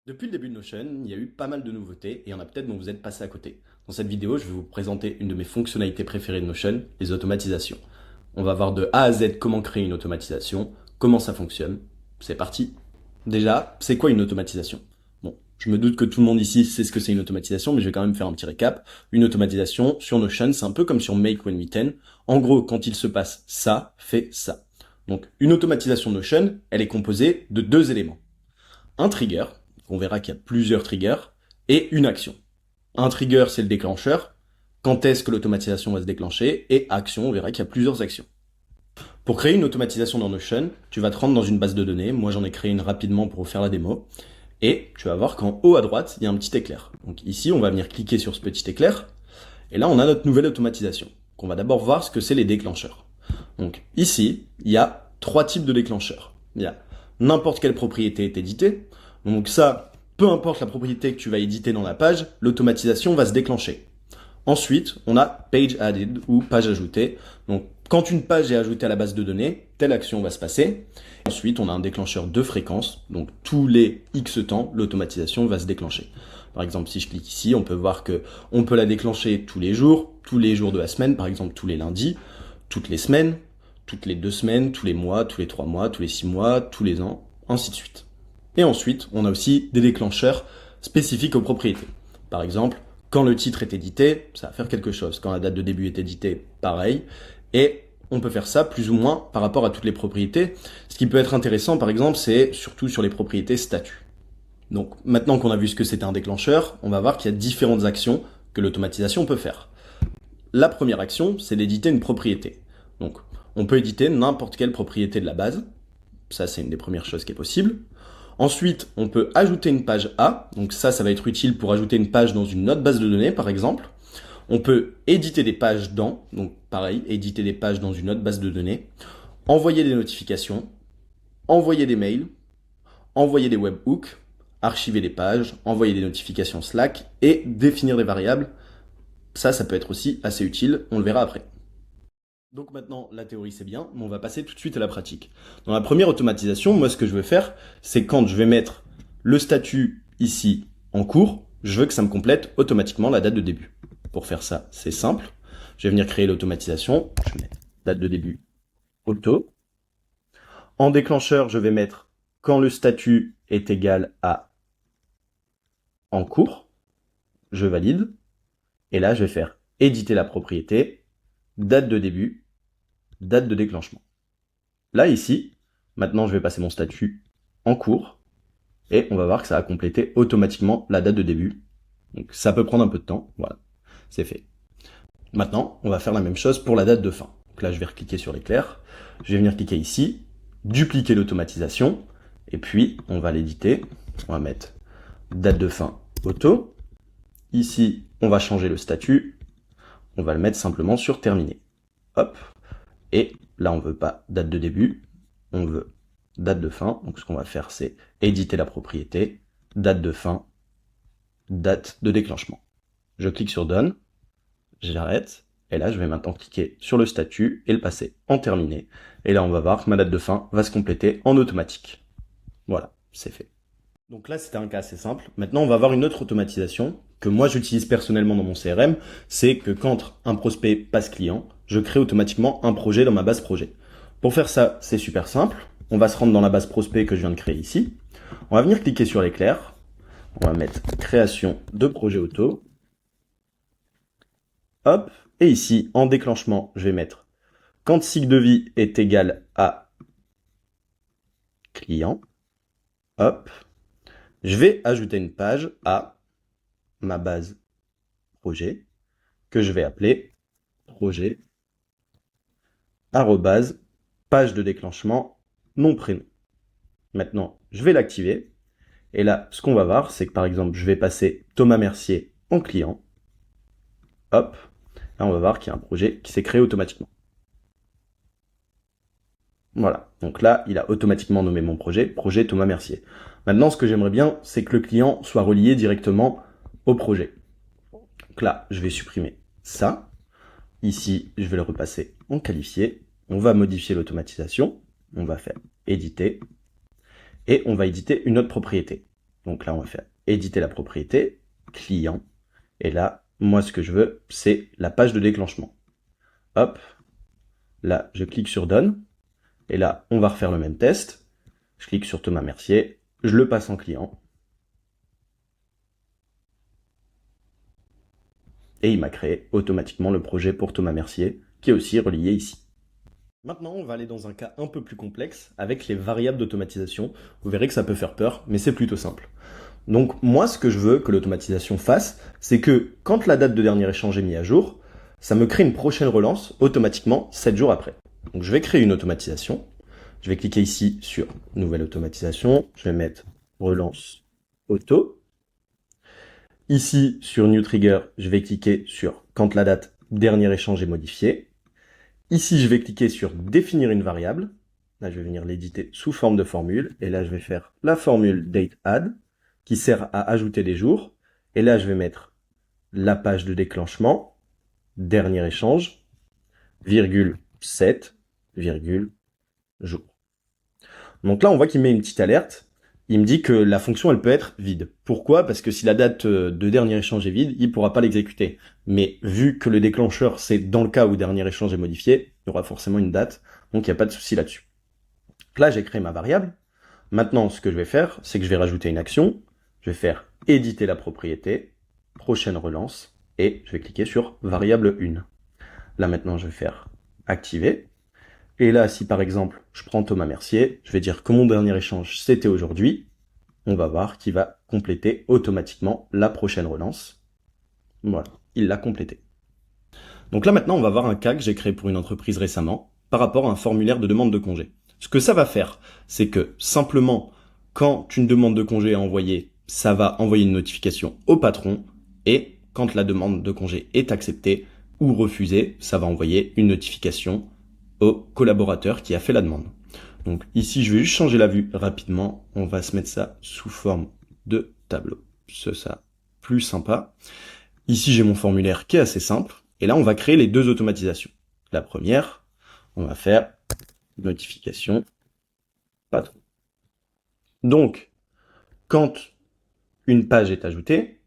Depuis le début de Notion, il y a eu pas mal de nouveautés et il y en a peut-être dont vous êtes passé à côté. Dans cette vidéo, je vais vous présenter une de mes fonctionnalités préférées de Notion, les automatisations. On va voir de A à Z comment créer une automatisation, comment ça fonctionne. C'est parti. Déjà, c'est quoi une automatisation? Bon, je me doute que tout le monde ici sait ce que c'est une automatisation, mais je vais quand même faire un petit récap. Une automatisation sur Notion, c'est un peu comme sur Make When We Ten. En gros, quand il se passe ça, fait ça. Donc, une automatisation Notion, elle est composée de deux éléments. Un trigger, on verra qu'il y a plusieurs triggers, et une action. Un trigger, c'est le déclencheur. Quand est-ce que l'automatisation va se déclencher? Et action, on verra qu'il y a plusieurs actions. Pour créer une automatisation dans Notion, tu vas te rendre dans une base de données. Moi, j'en ai créé une rapidement pour vous faire la démo. Et tu vas voir qu'en haut à droite, il y a un petit éclair. Donc ici, on va venir cliquer sur ce petit éclair. Et là, on a notre nouvelle automatisation. Donc on va d'abord voir ce que c'est les déclencheurs. Donc ici, il y a trois types de déclencheurs. Il y a n'importe quelle propriété est éditée. Donc ça, peu importe la propriété que tu vas éditer dans la page, l'automatisation va se déclencher. Ensuite, on a page added ou page ajoutée. Donc quand une page est ajoutée à la base de données, telle action va se passer. Ensuite, on a un déclencheur de fréquence. Donc tous les X temps, l'automatisation va se déclencher. Par exemple, si je clique ici, on peut voir que on peut la déclencher tous les jours de la semaine, par exemple tous les lundis, toutes les semaines, toutes les 2 semaines, tous les mois, tous les 3 mois, tous les 6 mois, tous les ans, ainsi de suite. Et ensuite, on a aussi des déclencheurs spécifiques aux propriétés. Par exemple, quand le titre est édité, ça va faire quelque chose. Quand la date de début est éditée, pareil. Et on peut faire ça plus ou moins par rapport à toutes les propriétés. Ce qui peut être intéressant, par exemple, c'est surtout sur les propriétés statut. Donc maintenant qu'on a vu ce que c'était un déclencheur, on va voir qu'il y a différentes actions que l'automatisation peut faire. La première action, c'est d'éditer une propriété. Donc on peut éditer n'importe quelle propriété de la base. Ça, c'est une des premières choses qui est possible. Ensuite, on peut ajouter une page A. Donc ça va être utile pour ajouter une page dans une autre base de données, par exemple. On peut éditer des pages dans, donc pareil, éditer des pages dans une autre base de données, envoyer des notifications, envoyer des mails, envoyer des webhooks, archiver des pages, envoyer des notifications Slack et définir des variables. Ça peut être aussi assez utile, on le verra après. Donc maintenant, la théorie c'est bien, mais on va passer tout de suite à la pratique. Dans la première automatisation, moi ce que je veux faire, c'est quand je vais mettre le statut ici en cours, je veux que ça me complète automatiquement la date de début. Pour faire ça, c'est simple. Je vais venir créer l'automatisation. Je vais mettre date de début auto. En déclencheur, je vais mettre quand le statut est égal à en cours. Je valide. Et là, je vais faire éditer la propriété, date de début, date de déclenchement. Là, ici, maintenant, je vais passer mon statut en cours. Et on va voir que ça a complété automatiquement la date de début. Donc ça peut prendre un peu de temps. Voilà, c'est fait. Maintenant, on va faire la même chose pour la date de fin. Donc là, je vais recliquer sur l'éclair. Je vais venir cliquer ici, dupliquer l'automatisation, et puis on va l'éditer. On va mettre date de fin auto. Ici, on va changer le statut. On va le mettre simplement sur terminé. Hop. Et là, on veut pas date de début, on veut date de fin. Donc ce qu'on va faire, c'est éditer la propriété, date de fin, date de déclenchement. Je clique sur Done. J'arrête, et là je vais maintenant cliquer sur le statut et le passer en terminé, et là on va voir que ma date de fin va se compléter en automatique. Voilà, c'est fait. Donc là c'était un cas assez simple. Maintenant on va voir une autre automatisation que moi j'utilise personnellement dans mon CRM, c'est que quand un prospect passe client, je crée automatiquement un projet dans ma base projet. Pour faire ça, c'est super simple. On va se rendre dans la base prospect que je viens de créer ici. On va venir cliquer sur l'éclair. On va mettre création de projet auto. Hop, et ici, en déclenchement, je vais mettre quand cycle de vie est égal à client. Hop, je vais ajouter une page à ma base projet que je vais appeler projet arrobase page de déclenchement nom prénom. Maintenant, je vais l'activer. Et là, ce qu'on va voir, c'est que par exemple, je vais passer Thomas Mercier en client. Hop, là on va voir qu'il y a un projet qui s'est créé automatiquement. Voilà, donc là, il a automatiquement nommé mon projet, projet Thomas Mercier. Maintenant, ce que j'aimerais bien, c'est que le client soit relié directement au projet. Donc là, je vais supprimer ça. Ici, je vais le repasser en qualifié. On va modifier l'automatisation. On va faire éditer. Et on va éditer une autre propriété. Donc là, on va faire éditer la propriété, client. Et là, moi, ce que je veux, c'est la page de déclenchement. Hop. Là, je clique sur Done. Et là, on va refaire le même test. Je clique sur Thomas Mercier. Je le passe en client. Et il m'a créé automatiquement le projet pour Thomas Mercier, qui est aussi relié ici. Maintenant, on va aller dans un cas un peu plus complexe avec les variables d'automatisation. Vous verrez que ça peut faire peur, mais c'est plutôt simple. Donc moi, ce que je veux que l'automatisation fasse, c'est que quand la date de dernier échange est mise à jour, ça me crée une prochaine relance automatiquement 7 jours après. Donc je vais créer une automatisation. Je vais cliquer ici sur Nouvelle automatisation. Je vais mettre Relance auto. Ici, sur New Trigger, je vais cliquer sur Quand la date dernier échange est modifiée. Ici, je vais cliquer sur Définir une variable. Là, je vais venir l'éditer sous forme de formule. Et là, je vais faire la formule dateAdd qui sert à ajouter des jours. Et là, je vais mettre la page de déclenchement, dernier échange, virgule 7, virgule jour. Donc là, on voit qu'il met une petite alerte. Il me dit que la fonction, elle peut être vide. Pourquoi? Parce que si la date de dernier échange est vide, il ne pourra pas l'exécuter. Mais vu que le déclencheur, c'est dans le cas où dernier échange est modifié, il y aura forcément une date. Donc il n'y a pas de souci là-dessus. Là, j'ai créé ma variable. Maintenant, ce que je vais faire, c'est que je vais rajouter une action. Je vais faire éditer la propriété, prochaine relance, et je vais cliquer sur variable 1. Là, maintenant, je vais faire activer. Et là, si par exemple, je prends Thomas Mercier, je vais dire que mon dernier échange, c'était aujourd'hui. On va voir qu'il va compléter automatiquement la prochaine relance. Voilà, il l'a complété. Donc là, maintenant, on va voir un cas que j'ai créé pour une entreprise récemment par rapport à un formulaire de demande de congé. Ce que ça va faire, c'est que simplement, quand une demande de congé est envoyée, ça va envoyer une notification au patron et quand la demande de congé est acceptée ou refusée, ça va envoyer une notification au collaborateur qui a fait la demande. Donc ici, je vais juste changer la vue rapidement. On va se mettre ça sous forme de tableau. C'est ça, plus sympa. Ici, j'ai mon formulaire qui est assez simple. Et là, on va créer les deux automatisations. La première, on va faire notification patron. Donc, quand une page est ajoutée,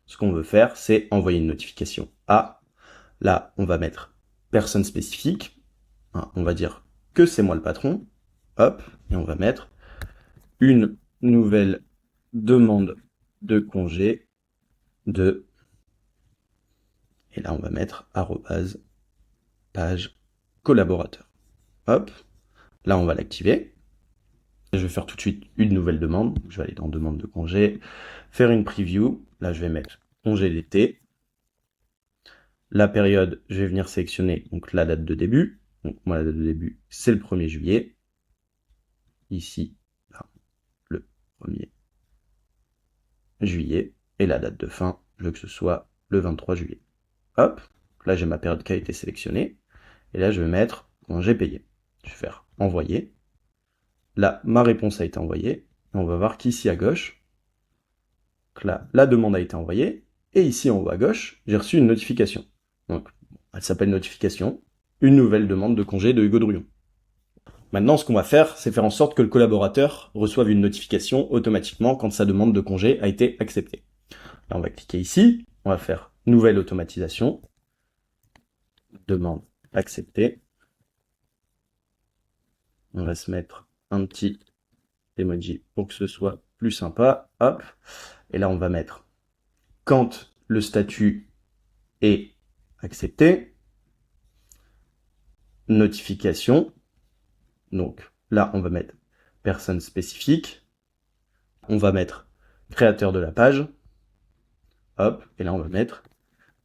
ce qu'on veut faire, c'est envoyer une notification à. Là, on va mettre personne spécifique. On va dire que c'est moi le patron. Hop, et on va mettre une nouvelle demande de congé de. Et là, on va mettre arrobase page collaborateur. Hop, là, on va l'activer. Je vais faire tout de suite une nouvelle demande. Je vais aller dans demande de congé, faire une preview. Là, je vais mettre congé d'été. La période, je vais venir sélectionner donc la date de début. Donc moi, la date de début, c'est le 1er juillet. Ici, là, le 1er juillet. Et la date de fin, je veux que ce soit le 23 juillet. Hop, là j'ai ma période qui a été sélectionnée. Et là, je vais mettre congé payé. Je vais faire envoyer. Là, ma réponse a été envoyée. Et on va voir qu'ici à gauche, là, la demande a été envoyée. Et ici en haut à gauche, j'ai reçu une notification. Donc, elle s'appelle notification. Une nouvelle demande de congé de Hugo Drouillon. Maintenant, ce qu'on va faire, c'est faire en sorte que le collaborateur reçoive une notification automatiquement quand sa demande de congé a été acceptée. Là, on va cliquer ici. On va faire nouvelle automatisation. Demande acceptée. On va se mettre un petit emoji pour que ce soit plus sympa. Hop. Et là, on va mettre quand le statut est accepté, notification. Donc là, on va mettre personne spécifique. On va mettre créateur de la page. Hop. Et là, on va mettre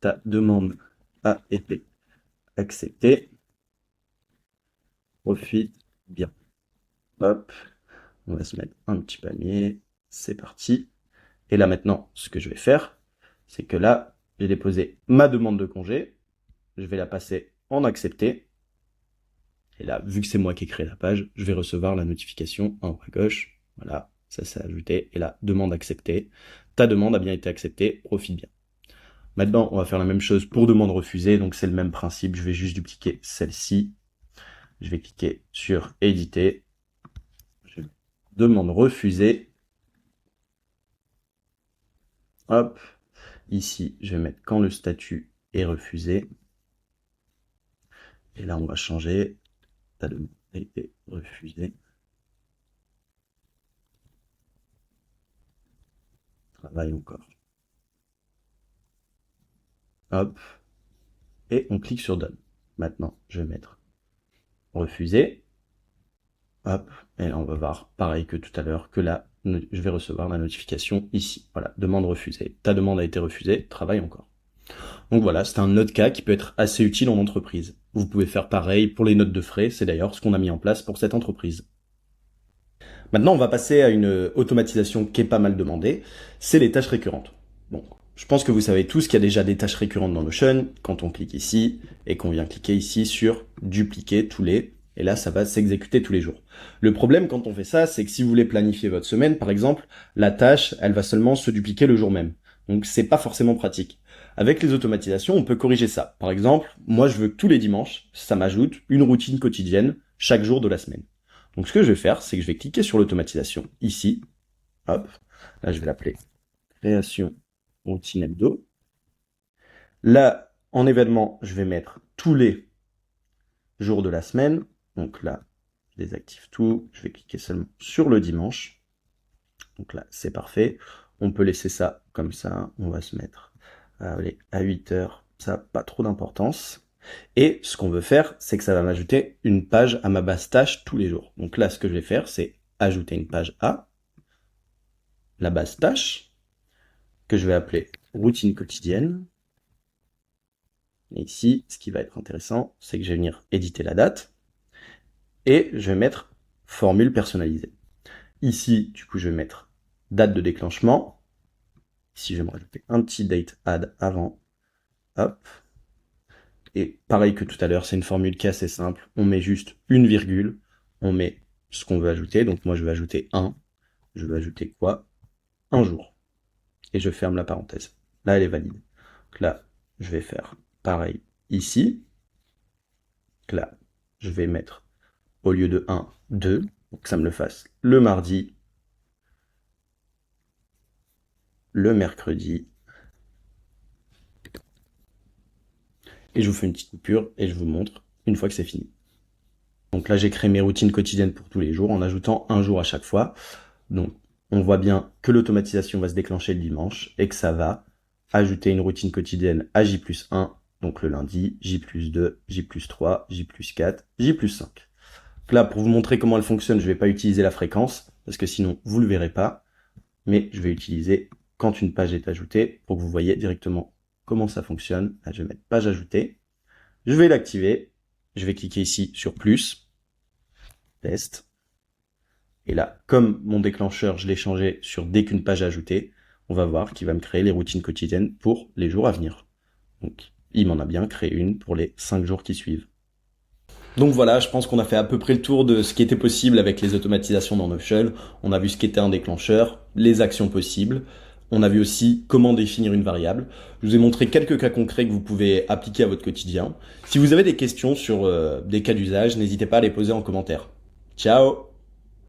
ta demande a été acceptée. Profite bien. Hop. On va se mettre un petit panier. C'est parti. Et là, maintenant, ce que je vais faire, c'est que là, j'ai déposé ma demande de congé. Je vais la passer en accepté. Et là, vu que c'est moi qui ai créé la page, je vais recevoir la notification en haut à gauche. Voilà, ça s'est ajouté. Et là, demande acceptée. Ta demande a bien été acceptée, profite bien. Maintenant, on va faire la même chose pour demande refusée. Donc, c'est le même principe. Je vais juste dupliquer celle-ci. Je vais cliquer sur éditer. Demande refusée. Hop, ici, je vais mettre quand le statut est refusé. Et là, on va changer. Ta demande a été refusée. Travaille encore. Hop. Et on clique sur Done. Maintenant, je vais mettre refuser. Hop. Et là, on va voir, pareil que tout à l'heure, que là, je vais recevoir la notification ici. Voilà, demande refusée. Ta demande a été refusée. Travaille encore. Donc voilà, c'est un autre cas qui peut être assez utile en entreprise. Vous pouvez faire pareil pour les notes de frais. C'est d'ailleurs ce qu'on a mis en place pour cette entreprise. Maintenant, on va passer à une automatisation qui est pas mal demandée, c'est les tâches récurrentes. Bon, je pense que vous savez tous qu'il y a déjà des tâches récurrentes dans Notion, quand on clique ici, et qu'on vient cliquer ici sur dupliquer tous les, et là, ça va s'exécuter tous les jours. Le problème quand on fait ça, c'est que si vous voulez planifier votre semaine, par exemple, la tâche, elle va seulement se dupliquer le jour même. Donc, c'est pas forcément pratique. Avec les automatisations, on peut corriger ça. Par exemple, moi, je veux que tous les dimanches, ça m'ajoute une routine quotidienne chaque jour de la semaine. Donc ce que je vais faire, c'est que je vais cliquer sur l'automatisation ici. Hop, là je vais l'appeler création routine hebdo. Là, en événement, je vais mettre tous les jours de la semaine. Donc là, je désactive tout. Je vais cliquer seulement sur le dimanche. Donc là, c'est parfait. On peut laisser ça comme ça. On va se mettre à 8 heures. Ça n'a pas trop d'importance. Et ce qu'on veut faire, c'est que ça va m'ajouter une page à ma base tâche tous les jours. Donc là, ce que je vais faire, c'est ajouter une page à la base tâche, que je vais appeler routine quotidienne. Et ici, ce qui va être intéressant, c'est que je vais venir éditer la date. Et je vais mettre formule personnalisée. Ici, du coup, je vais mettre date de déclenchement. Ici, je vais me rajouter un petit date add avant. Hop. Et pareil que tout à l'heure, c'est une formule qui est assez simple. On met juste une virgule. On met ce qu'on veut ajouter. Donc moi, je vais ajouter 1. Je vais ajouter quoi? Un jour. Et je ferme la parenthèse. Là, elle est valide. Donc là, je vais faire pareil ici. Donc là, je vais mettre au lieu de 1, 2. Donc ça me le fasse le mardi, le mercredi. Et je vous fais une petite coupure et je vous montre une fois que c'est fini. Donc là, j'ai créé mes routines quotidiennes pour tous les jours en ajoutant un jour à chaque fois. Donc, on voit bien que l'automatisation va se déclencher le dimanche et que ça va ajouter une routine quotidienne à J+1, donc le lundi, J+2, J+3, J+4, J+5. Donc là, pour vous montrer comment elle fonctionne, je ne vais pas utiliser la fréquence, parce que sinon, vous ne le verrez pas, mais je vais utiliser quand une page est ajoutée, pour que vous voyez directement comment ça fonctionne. Là, je vais mettre page ajoutée. Je vais l'activer. Je vais cliquer ici sur plus, test. Et là, comme mon déclencheur, je l'ai changé sur dès qu'une page est ajoutée, on va voir qu'il va me créer les routines quotidiennes pour les jours à venir. Donc, il m'en a bien créé une pour les 5 jours qui suivent. Donc voilà, je pense qu'on a fait à peu près le tour de ce qui était possible avec les automatisations dans Notion. On a vu ce qu'était un déclencheur, les actions possibles. On a vu aussi comment définir une variable. Je vous ai montré quelques cas concrets que vous pouvez appliquer à votre quotidien. Si vous avez des questions sur des cas d'usage, n'hésitez pas à les poser en commentaire. Ciao!